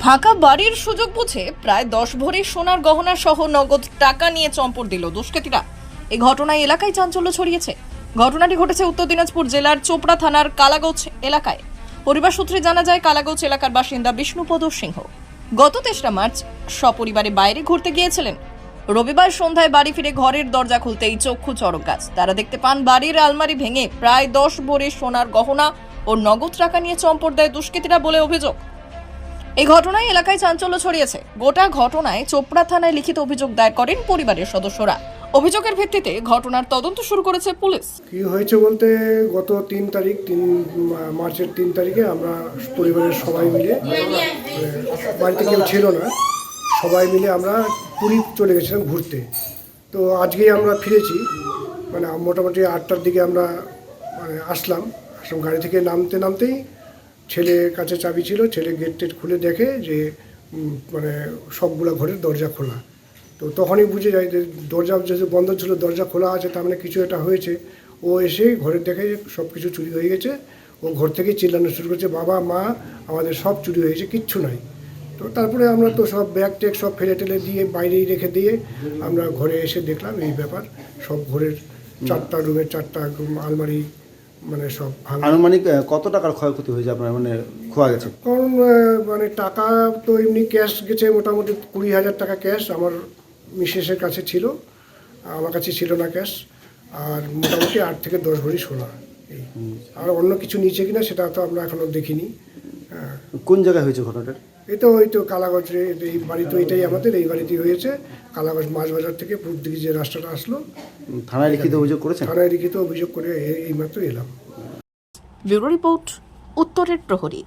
ফাঁকা বাড়ির সুযোগ বুঝে প্রায় 10 ভরি সোনার গহনা সহ নগদ টাকা নিয়ে চম্পট দিল দুষ্কৃতীরা। এই ঘটনায় এলাকায় চাঞ্চল্য ছড়িয়েছে। ঘটনাটি ঘটেছে উত্তর দিনাজপুর জেলার চোপড়া থানার কালাগোছ এলাকায়। পরিবার সূত্রে জানা যায়, কালাগোছ এলাকার বাসিন্দা বিষ্ণুপদ সিংহ গত 3রা মার্চ সপরিবারে বাইরে ঘুরতে গিয়েছিলেন। রবিবার সন্ধ্যায় বাড়ি ফিরে ঘরের দরজা খুলতেই চক্ষু চড়ক গাছ। তারা দেখতে পান বাড়ির আলমারি ভেঙে প্রায় 10 ভরি সোনার গহনা ও নগদ টাকা নিয়ে চম্পট দেয় দুষ্কৃতীরা বলে অভিযোগ। এই ঘটনায় এলাকায় চাঞ্চল্য ছড়িয়েছে। গোটা ঘটনায় চোপড়া থানায় লিখিত অভিযোগ দায়ের করেন পরিবারের সদস্যরা। অভিযোগের ভিত্তিতে ঘটনার তদন্ত শুরু করেছে পুলিশ। কি হয়েছে বলতে, গত 3 মার্চের 3 তারিখে আমরা পরিবারের সবাই মিলে, বাড়িতে কেউ ছিল না, সবাই মিলে আমরা পুরী চলে গেছিলাম ঘুরতে। তো আজকেই আমরা ফিরেছি, মোটামুটি 8টার দিকে আমরা আসলাম গাড়ি থেকে নামতেই ছেলের কাছে চাবি ছিল। ছেলে গেট টেট খুলে দেখে যে সবগুলো ঘরের দরজা খোলা। তো তখনই বুঝে যায় যে দরজা যেহেতু বন্ধ ছিল, দরজা খোলা আছে, তার মানে কিছু একটা হয়েছে। ও এসে ঘরে দেখে যে সব কিছু চুরি হয়ে গেছে। ও ঘর থেকে চিল্লানো শুরু করছে, বাবা মা আমাদের সব চুরি হয়ে গেছে, কিচ্ছু নাই। তো তারপরে আমরা তো সব ব্যাগ ট্যাগ সব ফেলে টেলে দিয়ে বাইরেই রেখে দিয়ে আমরা ঘরে এসে দেখলাম এই ব্যাপার। সব ঘরের 4টা রুমের 4টা আলমারি সব ভাঙা। আনুমানিক কত টাকার ক্ষয়ক্ষতি হয়েছে আপনার খোয়া গেছে? কারণ টাকা তো এমনি ক্যাশ গেছে, মোটামুটি 20,000 টাকা ক্যাশ আমার মিসেসের কাছে ছিল, আমার কাছে ছিল না ক্যাশ। আর মোটামুটি 8 থেকে 10 ভরি সোনা। আর অন্য কিছু নিচে কিনা সেটা তো আমরা এখনো দেখিনি। কোন জায়গায় হয়েছে ঘটনাটা? ওই তো কালাগঞ্জে, এই বাড়ি তো এটাই আমাদের, এই বাড়িতেই হয়েছে। কালাগঞ্জ মাছ বাজার থেকে পূর্ব দিকে যে রাস্তাটা আসলো। থানায় লিখিত অভিযোগ করেছেন? থানায় লিখিত অভিযোগ করে এইমাত্র এলাম। ব্যুরো রিপোর্ট, উত্তরের প্রহরী।